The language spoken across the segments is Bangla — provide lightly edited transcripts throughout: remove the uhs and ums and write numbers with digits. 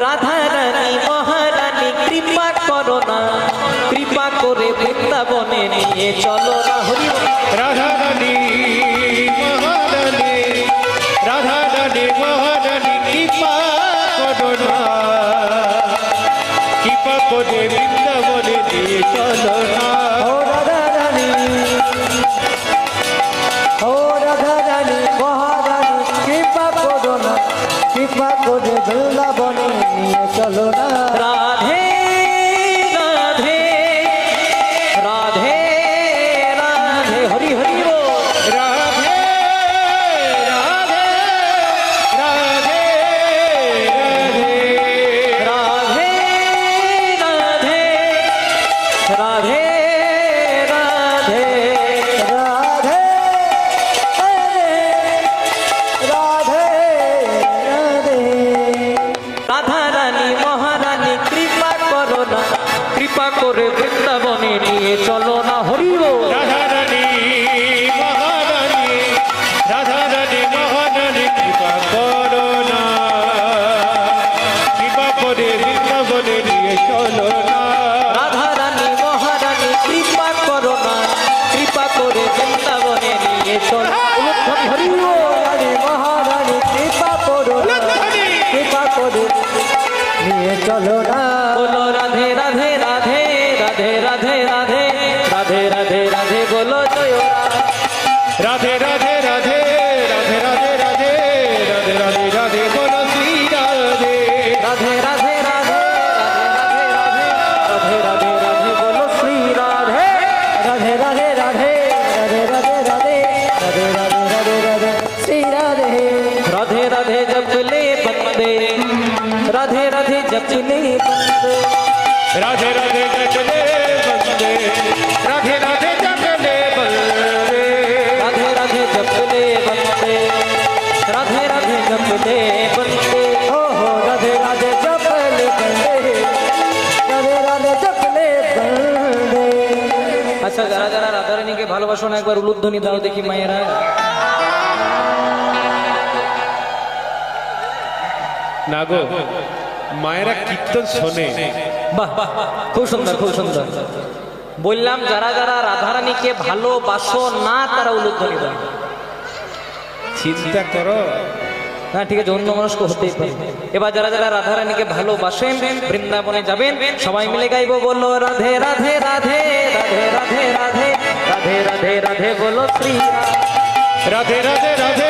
রাধা রানী মহারানী কৃপা করো না, কৃপা করে বৃন্দাবনে নিয়ে চলো না। হরি রাধা রানী মহারানী, রাধা রানী মহারানী কৃপা করো না, কৃপা করে বৃন্দাবনে নিয়ে চলো না। ও রাধা রানী, ও রাধা রানী মহারানী কৃপা করো না, কৃপা করে বৃন্দাবনে নিয়ে চলো না। রাধে রাধে রাধে রাধে হরি হরি বল। রাধে রাধে রাধে রাধে রাধে রাধে রাধে রাধে রাধে রাধে। রাধা রানী মহারানী কৃপা করো না, কৃপা করে বৃন্দাবনে নিয়ে চলো না। হরি বল। রাধা রানী মহারানী, রাধা রানী মহারানী কৃপা করো না, কৃপা করে বৃন্দাবনে নিয়ে চলো না। রাধা রানী মহারানী কৃপা করো না, কৃপা করে বৃন্দাবনে নিয়ে চলো। হরি বল। রানী মহারানী কৃপা করো না, কৃপা করে নিয়ে চলো না। বলো রাধে রাধে রাধে রাধে রাধে রাধে রাধে রাধে রাধে বলো জয় রাধে রাধে রাধে রাধে রাধে রাধে রাধে রাধে রাধে বলো শ্রী রাধে। রাধে রাধে রাধে রাধে রাধে রাধে রাধে বলো শ্রী রাধে। রাধে রাধে রাধে রাধে রাধে রাধে রাধে রাধে রাধে রাধে শ্রী রাধে। राधे राधे जपले बंदे, राधे राधे जपले बंदे, राधे राधे जपले बंदे, राधे राधे जपले बंदे, राधे राधे जपले बंदे, राधे राधे जपले बंदे। हो राधे राधे जपले बंदे, राधे राधे जपले बंदे। अच्छा जरा जरा राधा रानी के भालोबासो ना একবার উলুধ্বনি দাও দেখি মায়েরা। না গো, মায়েরা কীর্তন শোনে। বাহ বাহ, খুব সুন্দর খুব সুন্দর। বললাম যারা যারা রাধারানীকে ভালোবাসো না তারা উলুধ্বনি দাও। চিন্তা করো। না ঠিক আছে, অন্য মনস্ক হতেই পারে। এবার যারা যারা রাধারানীকে ভালোবাসেন বৃন্দাবনে যাবেন, সবাই মিলে গাইবো। বলো রাধে রাধে রাধে রাধে রাধে রাধে রাধে রাধে রাধে বলো শ্রী রাধে রাধে রাধে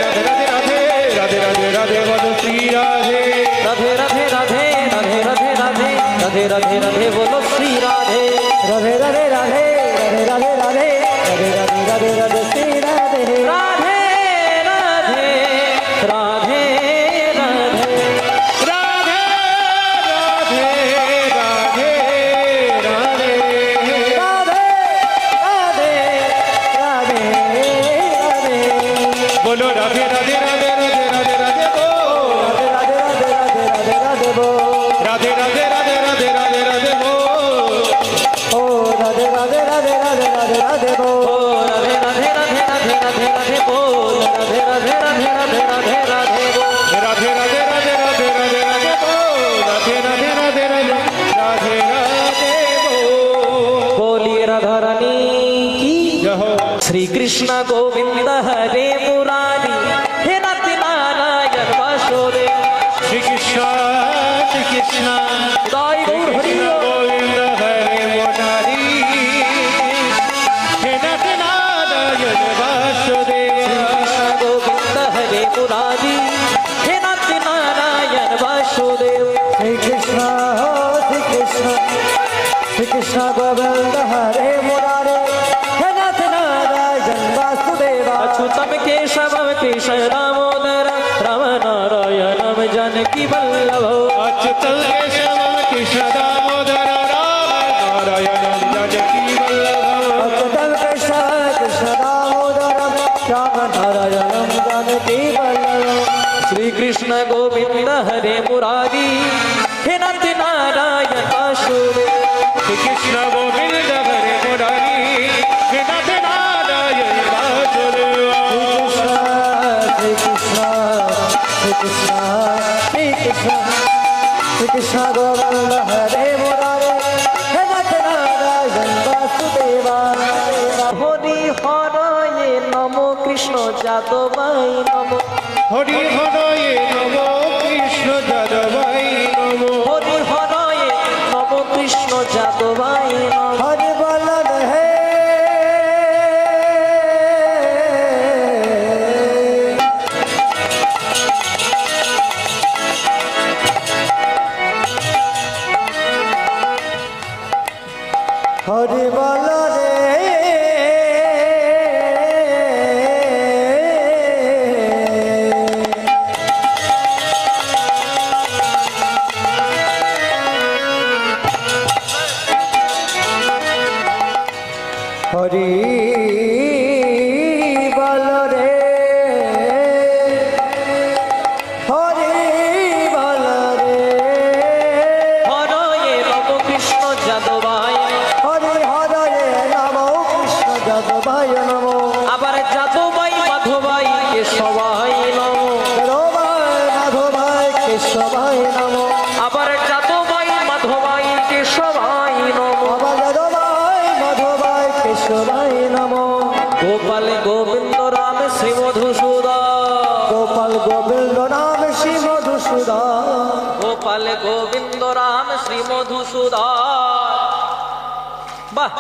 রাধে রাধে রাধে রাধে রাধে রাধে বলো শ্রী রাধে। রাধে রাধে রাধে রাধে রাধে রাধে রাধে রাধে রাধে বলো শ্রী রাধে। রাধে রাধে রাধে রাধে রাধে রাধে রাধে রাধে রাধে রাধে শ্রী রাধে। রাধে রাধে রাধে রাধে রাধে রাধে রাধে রাধে রাধে রাধে রাধে রাধে বলো রাধে রাধে রাধে রাধে রাধে রাধে বো। রাধে রাধে রাধে রাধে রাধে বো। রাধে রাধে রাধে রাধে রাধে রাধে বো। ও রাধে রাধে রাধে রাধে রাধে রাধে বো। রাধে রাধে রাধে রাধে রাধে রাধে বো। রাধে রাধে রাধে রাধে রাধে রাধে বো। রাধে রাধে রাধে রাধে রাধে রাধে বো। রাধে রাধে রাধে রাধে রাধে রাধে বো। बोलिए राधा रानी की जय हो। श्री कृष्ण गोविंद हरे मुरारी हे नाथ नारायण वासुदेव। श्री कृष्ण श्री कृष्ण दाई गौर हरि कृष्ण गोविंद हरे मुरारी, हे नाथ नारायण वासुदेव। कृष्ण गोविंद हरे मुरारी हे नाथ नारायण वासुदेव। श्री कृष्ण श्री कृष्ण गोविंद हरे मुरारी हे नाथ नारायण वासुदेव। अच्युतम केशवम केशव दामोदर राम नारायणम जानकी वल्लभ। अच्युतं केशवं कृष्ण दामोदर राम नारायणं जानकी वल्लभ। अच्युतम केशव कृष्ण दामोदर राम नारायणम जानकी वल्लभ। श्री कृष्ण गोविंद हरे मुरारी हे नाथ नारायण वासुदेव। श्री कृष्ण गोविंद हरे मुरारी, हे नाथ नारायण वासुदेव। श्री कृष्ण श्री कृष्ण श्री कृष्ण কৃষ্ণ গোবিন্দ হরে মুরারে হে নাথ নারায়ণ বাসুদেবা হরি হরয়ে নম কৃষ্ণ যাদবাই নম হরি হরয়ে নম কৃষ্ণ যাদবাই নম হরি হরয়ে নম কৃষ্ণ যাদবাই নম হরি বল হে হরি বল রে হরি বল রে হরি বল রে হরয়ে নম কৃষ্ণ যাদবায় হরি হরয়ে নম কৃষ্ণ যাদবায় নম আবার যাদবাই মাধবাই কেশবাই নম যাদবাই মাধবাই কেশবাই নম আবার যাদবাই মাধবাই কেশবাই নম আবার যাদবাই মাধবাই কেশবাই নম গোপাল গোবিন্দ রাম শ্রী মধুসূদন গোপাল গোবিন্দ রাম শ্রী মধুসূদন গোপাল গোবিন্দ রাম শ্রী মধুসূদন বাহ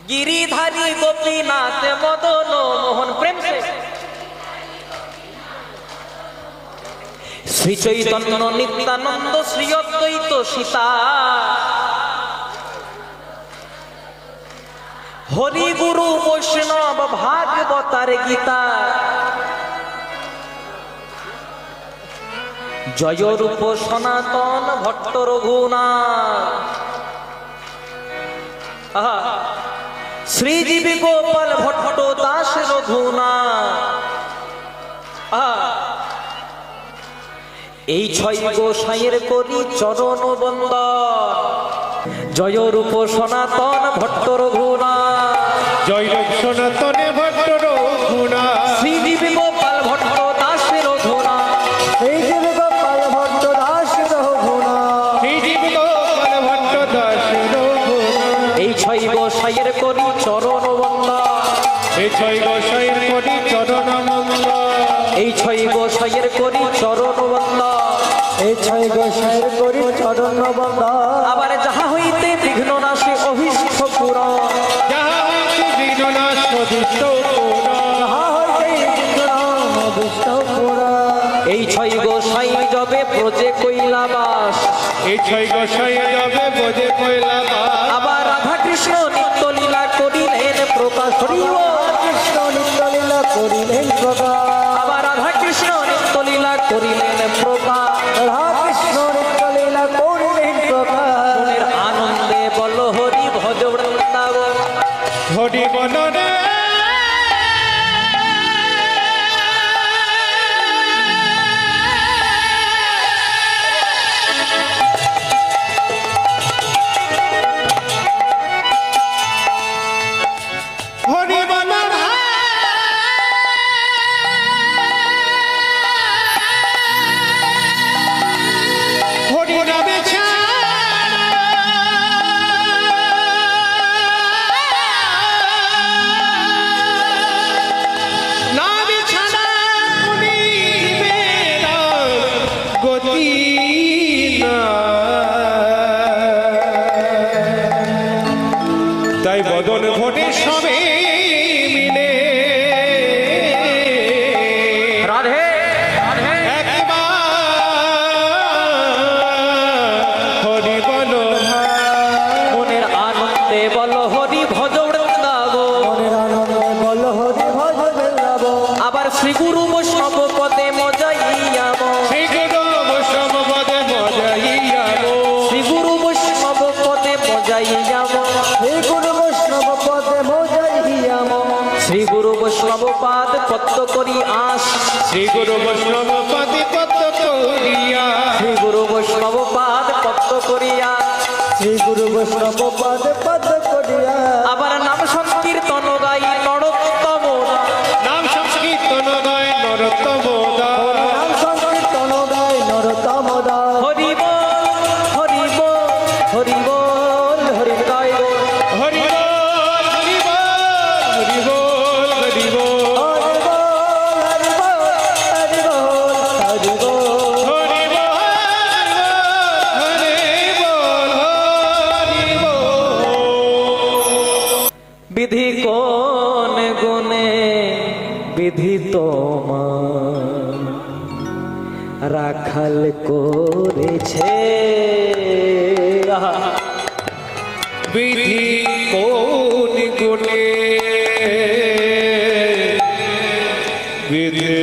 गिरिधारी गोपीनाथ मदन मोहन प्रेम से श्री चैतन्य नित्यानंद श्री अद्वैत सीता हरि गुरु वैष्णव भागवतार गीता जय रूप सनातन भट्ट रघुनाथ श्रीजीवी गोपाल भट्ट दास रघुनाथ এই ছয় গোসাইয়ের করি চরণ বন্দন জয় রূপ সনাতন ভট্ট রঘুনাথ জয় লোক সনাতনে ভট্ট রঘুনাথ শ্রীজীবী গোপাল ভট্ট দাস রঘুনাথ শ্রীজীবী গোপাল ভট্ট দাস রঘুনাথ শ্রীজীব গোপাল ভট্ট দাস রঘুনাথ এই ছয় গোসাইয়ের করি চরণ বন্দন এই ছয় গোসাইয়ের করি চরণ বন্দন এই ছয় গোসাইয়ের করি চরণ বন্দন এই ছয় গোসাইয়ের করি চরণ বন্দন আবার যাহা হইতে বিঘ্ন নাশে অভীষ্ট পূরণ যাহা হইতে বিঘ্ন নাশ অভীষ্ট পূরণ যাহা হইতে বিঘ্ন অভীষ্ট পূরণ এই ছয় গোসাই যবে ব্রজে কৈলাবাস এই ছয় গোসাই যাবে বোঝে কইলাবা আবার রাধা কৃষ্ণ নিত্য লীলা করিলেন প্রকাশ হরিব কৃষ্ণ নিত্য লীলা করিলেন প্রকাশ আবার রাধা কৃষ্ণ নিত্য লীলা করিলেন প্রকাশ রাধা কৃষ্ণ নিত্য লীলা করিলেন প্রকাশ মনের আনন্দে বল হরি ভজ বৃন্দাবন হরি বলনে হরি বলনে হরি নামে নামে ছাড়া পুনিবে না গতি না তাই বদন ঘটে সবে মিলে রাধে রাধে একবার হরি বল মনের আনন্দে বল হরি ভজ বৃন্দাবন মনের আনন্দে বল হরি ভজ বৃন্দাবন আবার শ্রী গুরু বৈষ্ণব পদে মজাইয়াম শ্রী গুরু বৈষ্ণব পদে মজাইয়াম শ্রী গুরু বৈষ্ণব পদে মজাইয়াম শ্রী গুরু বৈষ্ণব পদে মজাইয়াম শ্রী গুরু বৈষ্ণব পাদ পদ্ম করি আস শ্রী গুরু বৈষ্ণব পদে কত করিয়া শ্রী গুরু বৈষ্ণব পাদ পদ্ম করিয়া শ্রী গুরু বৈষ্ণব পাদ পদ্ম করিয়া আবার নাম সংকীর্তন গাই নরোত্তম নাম সংকীর্তন গায় নরোত্তম দাস নাম সংকীর্তন গাই নরোত্তম দামোদর হরি বল হরি বল হরি বল হরি গায় বল হরি বল হরি বল হরি বল হরি বল হরি বল হরি বল হরি বল হরি বল হরি বল হরি বল। বিধি কোন গুণে বিধি তোমার রাখাল করেছে বিধি কোন গুণে বিধি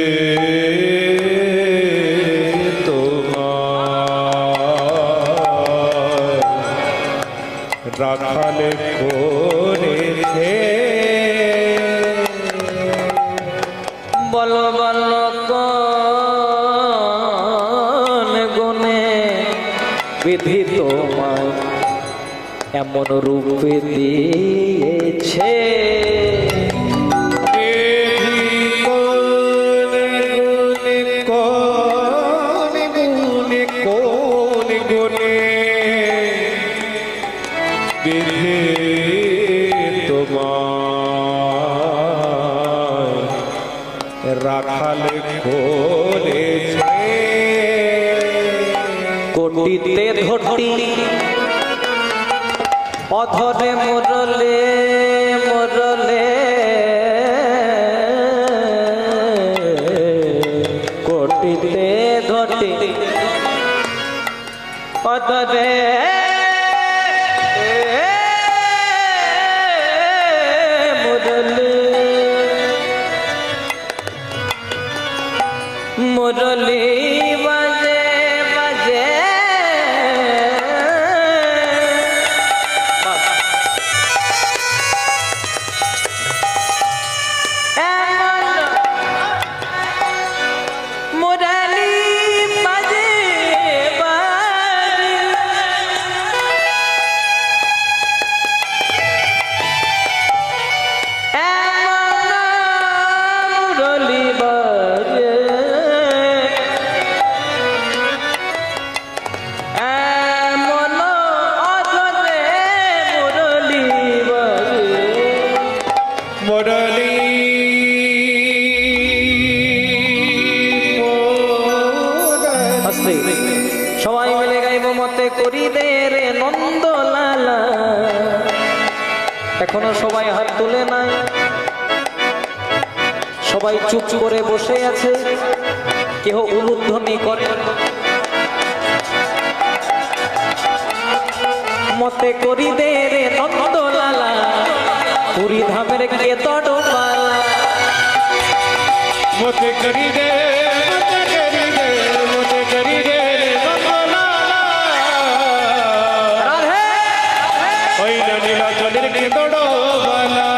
তোমার রাখাল করেছে বল বল কোন গুণে বিধি তোমায় এমন রূপে দিয়েছে রাখাল করেছে কোটিতে ঘটি অধরে মুরলে মুরলে কোটিতে ঘটি অধরে মুরলে মুরলি বাজে বাজে মুরলি বাজে বাজে মুরলি বাজে মুরলি আস্তে সবাই মিলে গাইব মতে করি দে রে নন্দলালা এখনো সবাই হাত তুলে নাই সবাই চুপ করে বসে আছে কেহ উলুধ্বনি করে মতে করি দে রে নন্দলালা পুরী ধামের কে তড়পালা মতে করি দে মতে করি দে মতে করি দে রাধে ওই নীলা জলের কেঁদড়বালা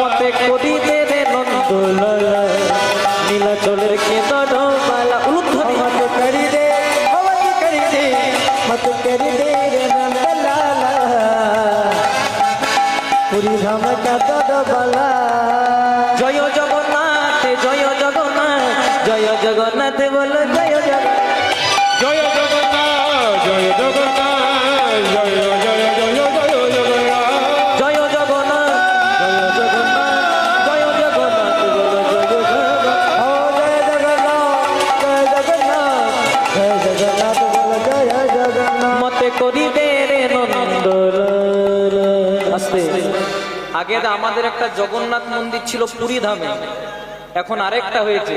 মতে করি দে রে নন্দলালা নীলাচলের কে তড়পালা উলুধ্বনি মতে করি দে মতে করি দে রে নন্দলালা পুরী ধাম কে তড়পালা জয় জগন্নাথ জয় জগন্নাথ জয় জগন্নাথ বলো জয় জগন্নাথ জয় জগন্নাথ জয় জগন্নাথ জয় জয় জয় জয় জগন্নাথ জয় জগন্নাথ জয় জগন্নাথ জয় জগন্নাথ বলো জয় জগন্নাথ ও জয় জগন্নাথ জয় জগন্নাথ জয় জগন্নাথ বলো জয় জগন্নাথ মতে করি দে রে নন্দলালা আস্তে আগে তো আমাদের একটা জগন্নাথ মন্দির ছিল পুরী ধামে এখন আরেকটা হয়েছে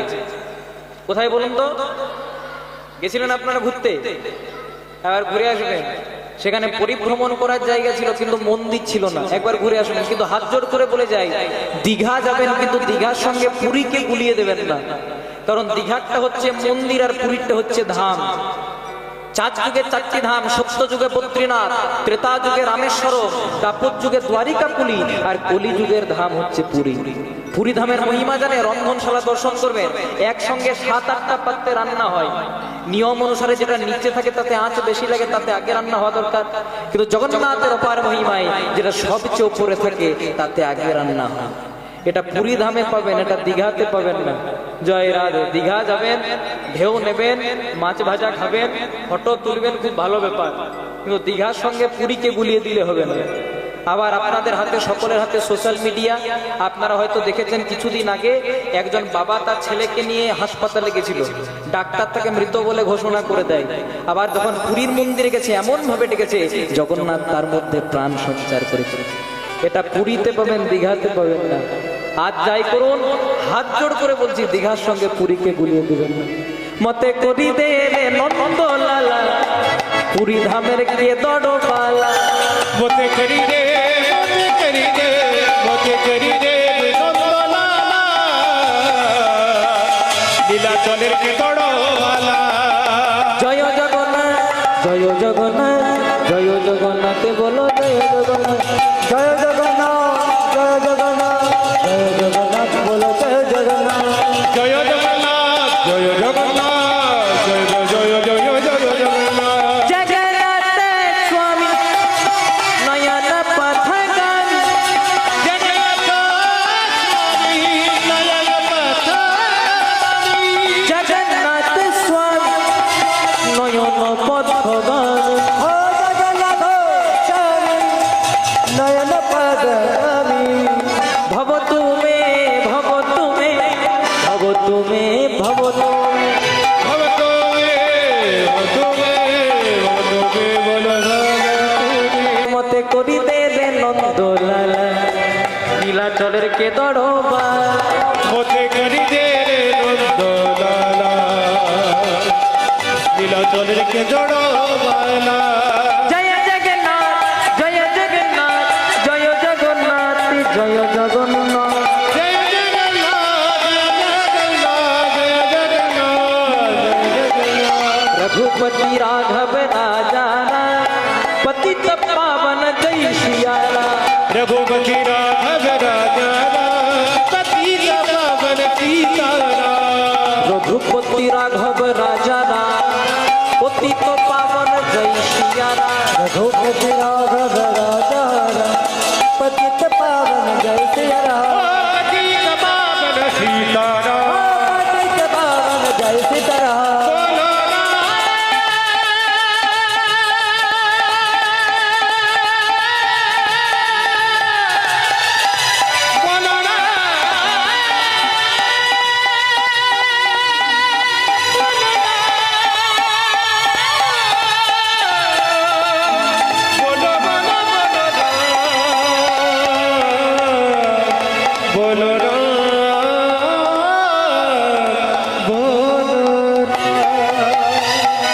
কোথায় বলুন তো গেছিলেন আপনারা ঘুরতে এবার ঘুরে আসবেন সেখানে পরিভ্রমণ করার জায়গা ছিল কিন্তু মন্দির ছিল না একবার ঘুরে আসবেন কিন্তু হাত জোড় করে বলে যাই দীঘা যাবেন কিন্তু দীঘার সঙ্গে পুরীকে গুলিয়ে দেবেন না কারণ দীঘাটা হচ্ছে মন্দির আর পুরীটা হচ্ছে ধাম চার যুগে চারটি ধাম সত্য যুগে বদ্রীনাথ ত্রেতা যুগে রামেশ্বর দ্বাপর যুগে দ্বারিকাপুলি আর কলি যুগের ধাম হচ্ছে পুরী পুরী ধামের মহিমা জানে রন্ধনশালা দর্শন করবেন একসঙ্গে 7-8টা পাত্রে রান্না হয় নিয়ম অনুসারে যেটা নিচে থাকে তাতে আঁচ বেশি লাগে তাতে আগে রান্না হওয়া দরকার কিন্তু জগন্নাথের অপার মহিমায় যেটা সবচেয়ে উপরে থাকে তাতে আগে রান্না হয় এটা পুরী ধামে পাবেন, এটা দীঘাতে পাবেন না। জয় রাধে। দীঘা যাবেন, ঢেউ নেবেন, মাছ ভাজা খাবেন, ফটো তুলবেন, খুব ভালো ব্যাপার, কিন্তু দীঘার সঙ্গে পুরীকে গুলিয়ে দিলে হবে না। আবার আপনাদের হাতে, সকলের হাতে সোশ্যাল মিডিয়া, আপনারা হয়তো দেখেছেন কিছুদিন আগে একজন বাবা তার ছেলেকে নিয়ে হাসপাতালে গেছিল, ডাক্তার তাকে মৃত বলে ঘোষণা করে দেয়। আবার যখন পুরীর মন্দিরে গেছে এমন ভাবে ডেকেছে জগন্নাথ তার মধ্যে প্রাণ সঞ্চার করেছে। এটা পুরীতে পাবেন, দীঘাতে পাবেন না। আজ যাই করুন, হাত জোড় করে বলছি, দীঘার সঙ্গে পুরীকে গুলিয়ে দেবেন না। মতে করি দে রে নন্দলালা, পুরী ধামের কে দড়বালা। মতে করি দে, মতে করি দে, মতে করি দে নন্দলালা, নীলাচলের কে দড়বালা। জয় জগন্নাথ, জয় জগন্নাথ, জয় জগন্নাথ, বলো জয় জগন্নাথ, জয় জগন্নাথ, জয় জগন্নাথ, জয় জগন্নাথ, বলো জয় জগন্নাথ। জয় জগন্নাথ, জয় জগন্নাথ, জয় জয় জয় জয় জগন্নাথ। জগন্নাথ স্বামী নয়ন পথগামী, জগন্নাথ স্বামী নয়ন পথগামী। জগন্নাথ স্বামী নয়ন পথগামী, ও জগন্নাথ স্বামী নয়ন পথগামী। ভব তুমে, ভব তুমে, ভব তুমে, ভব তুমে। মতে করি দে রে নন্দলালা, নীলাচলের কে দড়বা। মতে করি দে রে নন্দলালা, নীলাচলের কে জড়বালা। জয় জগন্নাথ, জয় জগন্নাথ, জয় জগন্নাথ, জয় জগন্নাথ। জয় জগন্নাথ, জয় জগন্নাথ, জয় জগন্নাথ, জয় জগন্নাথ। रघुपति राघव राजा पतित पावन जय सियारा। रघुपति राघव राजा पतित पावन सीतारा। रघुपति राघव राजा पतित पावन जय सियारा। रघुपति राघव राजा पतित पावन जय सियारा। पतित पावन सीतारा। पतित पावन जय सीतारा।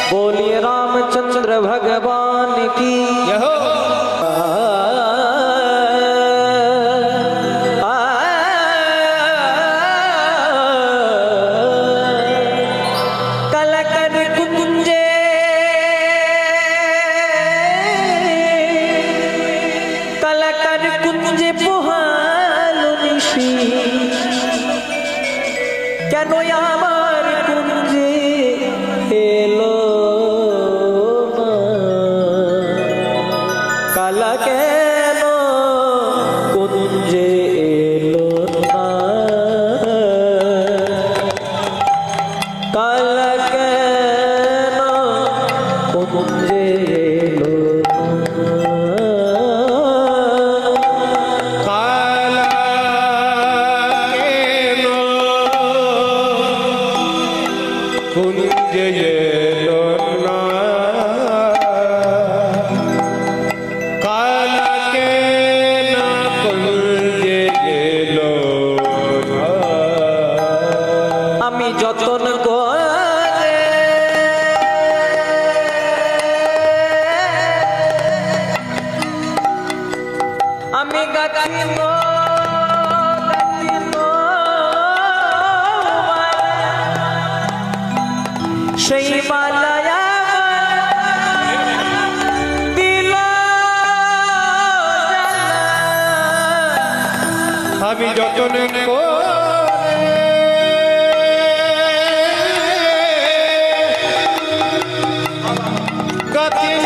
बोलिए रामचंद्र भगवान की। कलकर कुंजे कलकर कुंजे पोहालो निशी কেন আমার কুঞ্জে এলো না? কালা কেন কুঞ্জে এলো না? কালা কেন কুঞ্জে এলো না? काला केनो कुंज येलो ना। काला केनो कुंज येलो ना। আমি যতন করে আমি গাছিল সেই মালায়া দিল আমি যতন করে গাছিল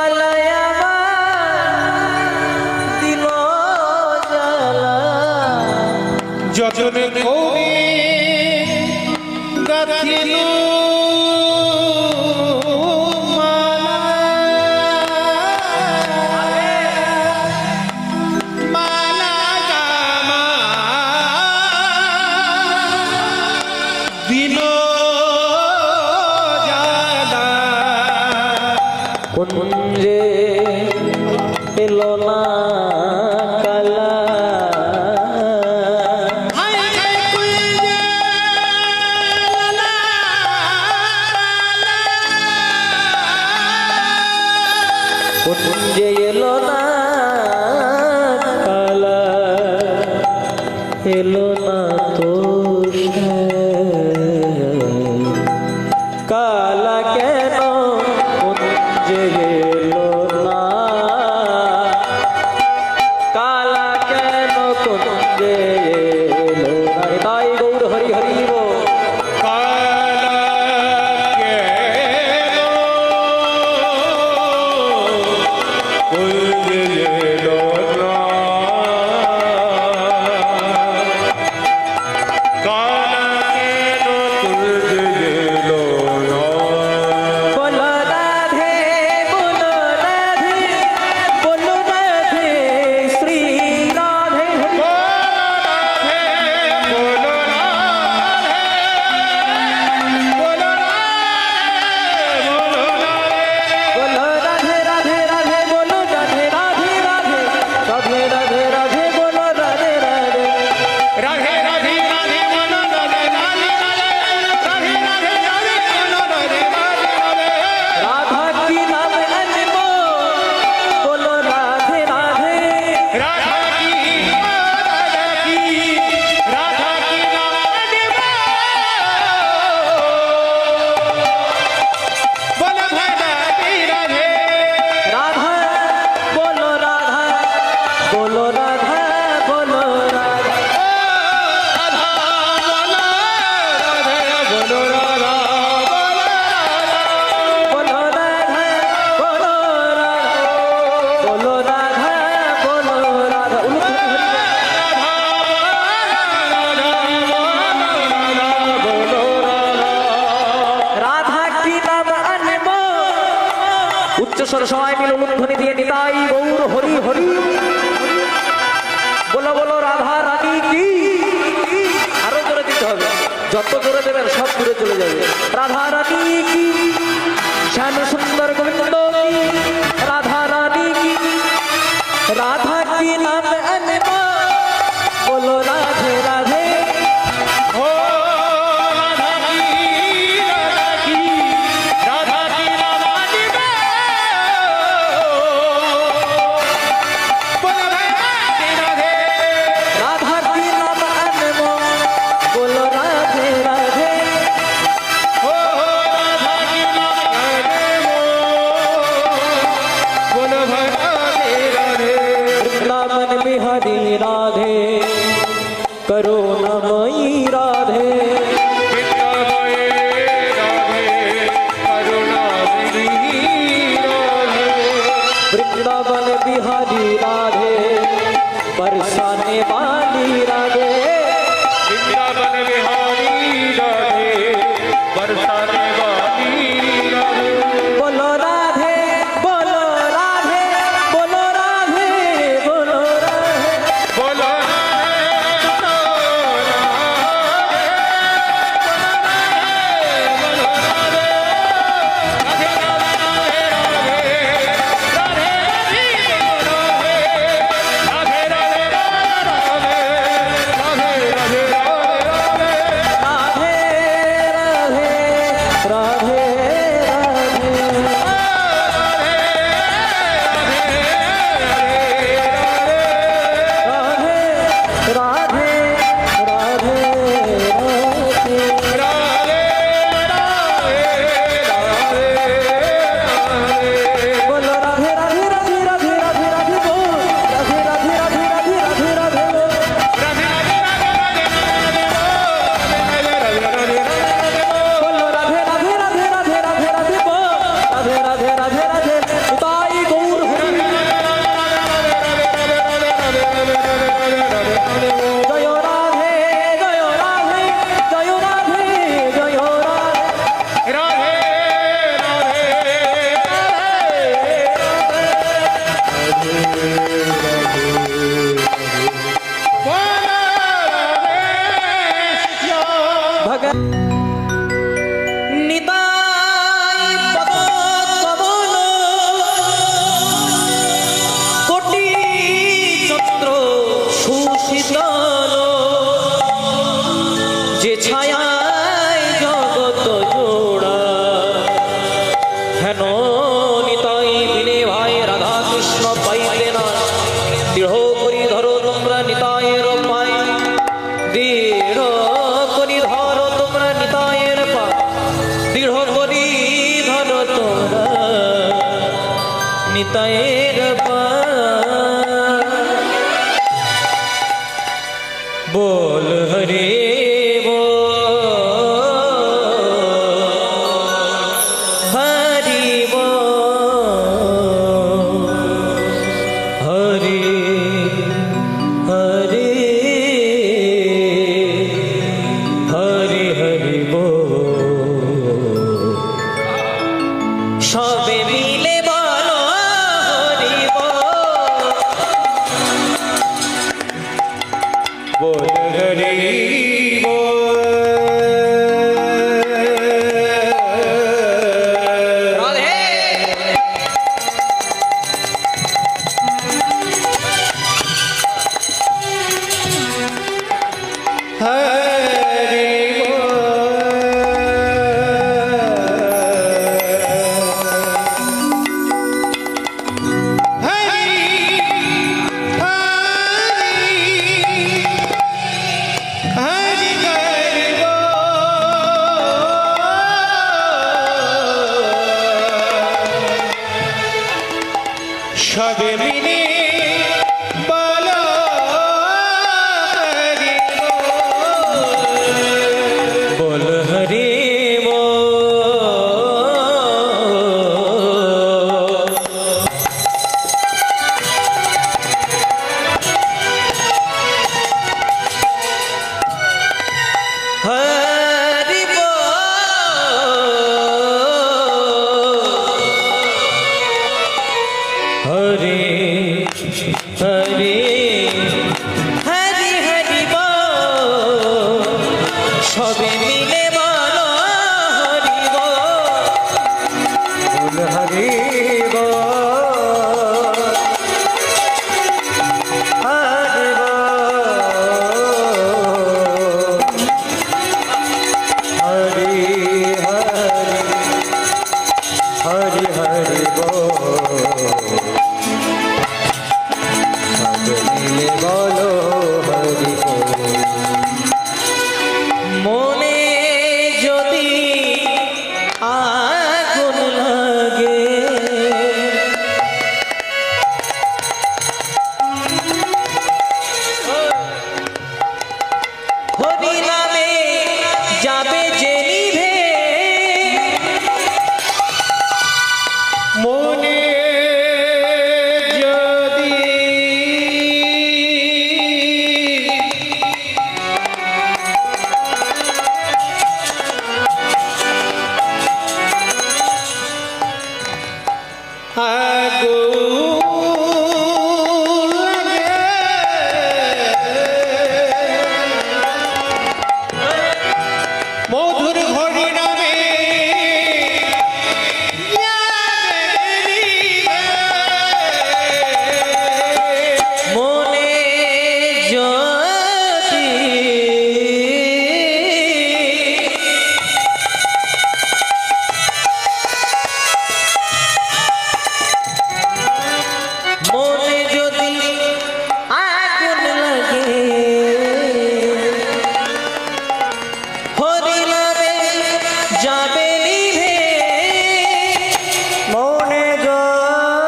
ওয়ালাই আমার দিল জ্বালা যতন করে গাথিল মালা মালা গামা দিল জ্বালা কুঞ্জে এলো না কালা কুঞ্জে এলো না কালা এলো না তো কালা কেন কুঞ্জে এলো না কালা কেন কুঞ্জে এলো না তাই গৌর হরি হরি বল। बोलो राधे बोलो राधे बोलो राधे श्री राधे बोलो राधे राधे राधे बोलो राधे राधे राधे राधे राधे राधे बोलो राधे राधे राधे राधे राधे बोलो राधे राधे राधे राधे राधे बोलो राधे राधे राधा की नाम अनमोल बोलो राधे राधे राधा की राधा की बोलो राधे राधे राधा बोलो राधा बोलो राधा बोलो राधा बोलो राधा बोलो राधा बोलो राधा बोलो राधा बोलो राधा राधा की नाम अनमोल उच्च स्वर सबाई मिले उलूध्वनि दिए निताई गौर हरि हरि बोलो बोलो राधा रानी की আরো জোরে দিতে হবে যত জোরে দেবেন সব দূরে চলে যাবে রাধা রানী কি শ্যাম সুন্দর গোবিন্দ কি রাধা রানী কি राधा की नाम अनमोल बोलो राधे राधे हो राधा की राधा की राधा की बोलो राधे राधे राधा की नाम अनमोल बोलो राधे राधे हो राधा की राधे बोलो राधे राधे वृंदावन बिहारी राधे करुणामयी राधे विद्यामये राधे करुणामयी राधे वृंदावन बिहारी राधे बरसाने वाली राधे वृंदावन बिहारी राधे बरसाने वाली राधे बोलो राधे बोलो राधे बोलो राधे बोलो राधे बोलो राधे राधे নিতায়ের बोल हरे हरि हरे हरे हरे हरि सबे मिले बोलो हरि बोल हरि সবে মিলে বলো হরি बोल हरि हरि हरे हरे हरि हरि सबे मिले बोलो हरि बोल हरि हरि हरि हरि हरि बोलो हरि মনে যদি আগুন লাগে হরি নামে যাবে যে নিভে মনে যদি আগুন লাগে মধুর হরি নামে মনে যদি মনে যদি আগুন লাগে হরি নামে যাবে নিভে মনে যদি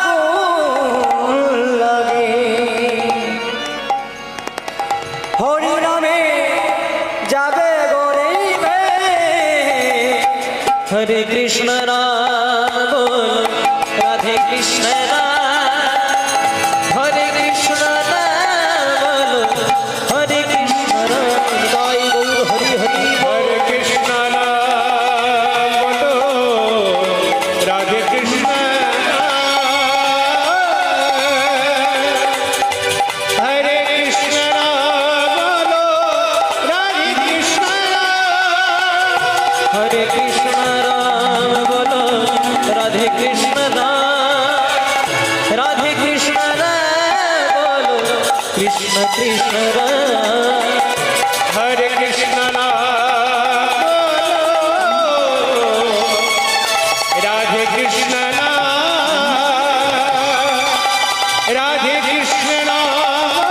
আগুন লাগে হরি নামে যাবে গরিবে হরে কৃষ্ণ রাম বল রাধে কৃষ্ণ রাম হরে কৃষ্ণ রাম বল হরে কৃষ্ণ রাম জয় গৌর হরি হরি হরে কৃষ্ণ নাম বলো রাধে কৃষ্ণ হরে কৃষ্ণ নাম বলো রাধে কৃষ্ণ হরে কৃষ্ণ রাম বল রাধে কৃষ্ণ রাম রাধে কৃষ্ণ রাম বল কৃষ্ণ কৃষ্ণ রাম হরে কৃষ্ণ নাম বলো রাধে কৃষ্ণ নাম রাধে কৃষ্ণ নাম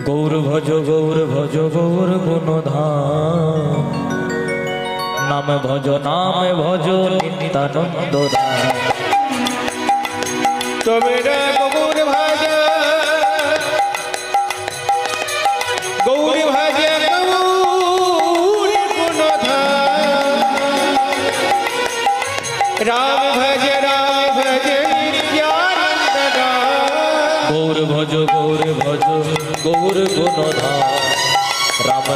গৌর ভজ গৌর ভজ গৌর গুণধাম নাম ভজ নিত্যানন্দ রাম তোমরা গৌর ভাজা গৌর ভাজা গৌর গুণধাম রাম ভজ নিত্যানন্দ রাম গৌর ভজ গৌর ভজ গৌর গুণধাম রাম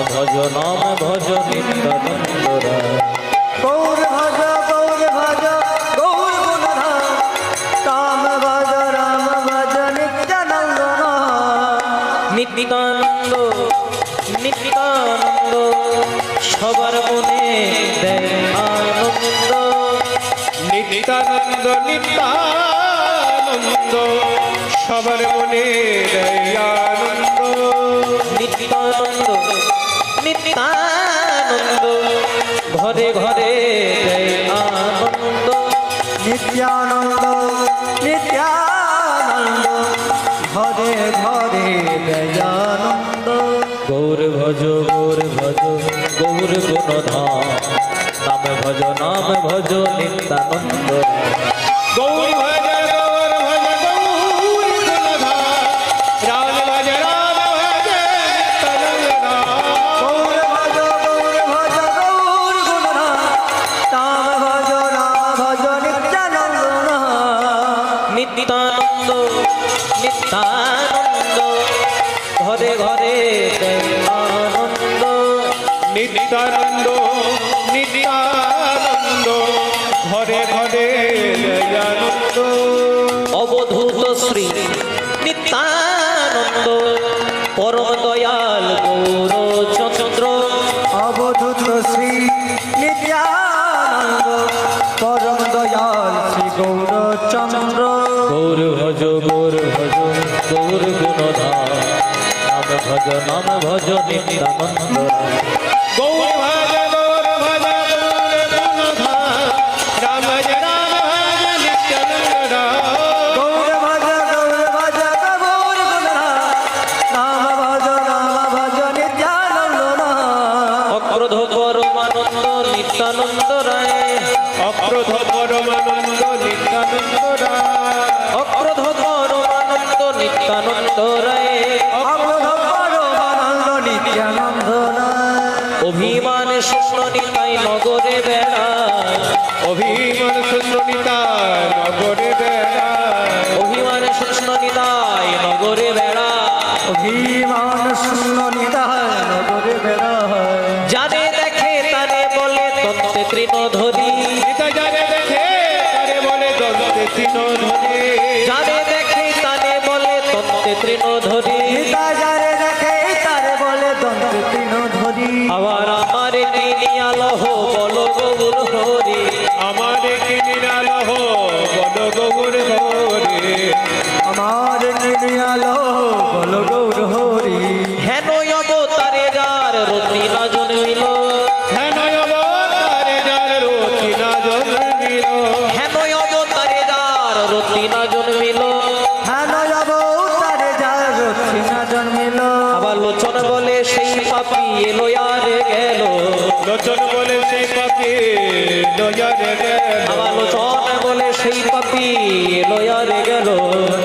ভজ নিত্যানন্দ রাম গৌর ভজ গৌর ভজ গৌর গুণধাম রাম ভজ নিত্যানন্দ নিত্যানন্দ নিত্যানন্দ সবার মনে দেয় আনন্দ নিত্যানন্দ নিত্যানন্দ সবার মনে দেয় আনন্দ নিত্যানন্দ নিত্যানন্দ ঘরে ঘরে দেয় আনন্দ নিত্যানন্দ নিত্যানন্দ ঘরে ঘরে দয়ানন্দ গৌর ভজ গৌর ভজ গৌর গুণধাম নাম ভজ নিত্যানন্দ গৌর ভজ গৌর ভজ গৌর গুণধাম রাম ভজ নিত্যানন্দ রাম গৌর ভজ গৌর ভজ গৌর গুণধাম রাম ভজ নিত্যানন্দ নিত্যানন্দ নিত্যানন্দ ঘরে ঘরে দেয় আনন্দ নিত্যানন্দ নিত্যানন্দ ঘরে ঘরে দয়ানন্দ অবধূত শ্রী নিত্যানন্দ পরম দয়াল গৌরচন্দ্র অবধূত শ্রী নিত্যানন্দ পরম দয়াল শ্রী গৌরচন্দ্র গৌর ভজ গৌর ভজ গৌর গুণধাম নাম ভজ নিত্যানন্দ গৌর ভজ গৌর ভজ গৌর গুণধাম রাম ভজ নিত্যানন্দ রাম গৌর ভজ গৌর ভজ গৌর গুণধাম রাম ভজ নিত্যানন্দ অক্রোধ পরমানন্দ নিত্যানন্দ রায় অক্রোধ পরমানন্দ নিত্যানন্দ রাম অক্রোধ পরমানন্দ নিত্যানন্দ রায় অবধ পরমানন্দ নিত্যানন্দ অভিমান শূন্য নিতাই নগরে বেড়ায় অভিমান শূন্য নিতাই নগরে বেড়ায় অভিমান শূন্য নিতাই নগরে বেড়ায় অভিমান শূন্য নিদায় নগরে বেড়ায় যারে দেখে তারে বলে তন্তে তৃণধরি নিতা যারে দেখে তারে বলে দন্তে তৃণধরে যারে দেখে তারে বলে তন্তে তৃণধরি গীতা যারে দেখে তারে বলে দন্ত তৃণ ধরি আবার আমার কিনিয়া লহ বল গৌর হরি আমারে কিনিনাল হো বল গৌর হরে আমার কিনিয়ালো বল গৌর হরি হেন অবতারে যার রতি না জন্মিল হেন অবতারে যার রতি না জন্মিল হেন অবতারে যার রতি না জন্মিল হ্যাঁ যাব তারে যার রক্ষিণা জন্মিল আবার লোচন বলে সেই পাপি এলো আর গেল লোচন বলে সেই পাপি দয়ারে গেল আবার লোচন বলে সেই পাপি এলো আর গেল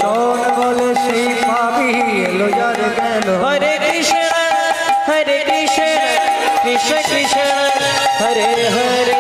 চন বলে সেই পাবি এলো যার গেল হরে কৃষ্ণ কৃষ্ণ কৃষ্ণ কৃষ্ণ হরে হরে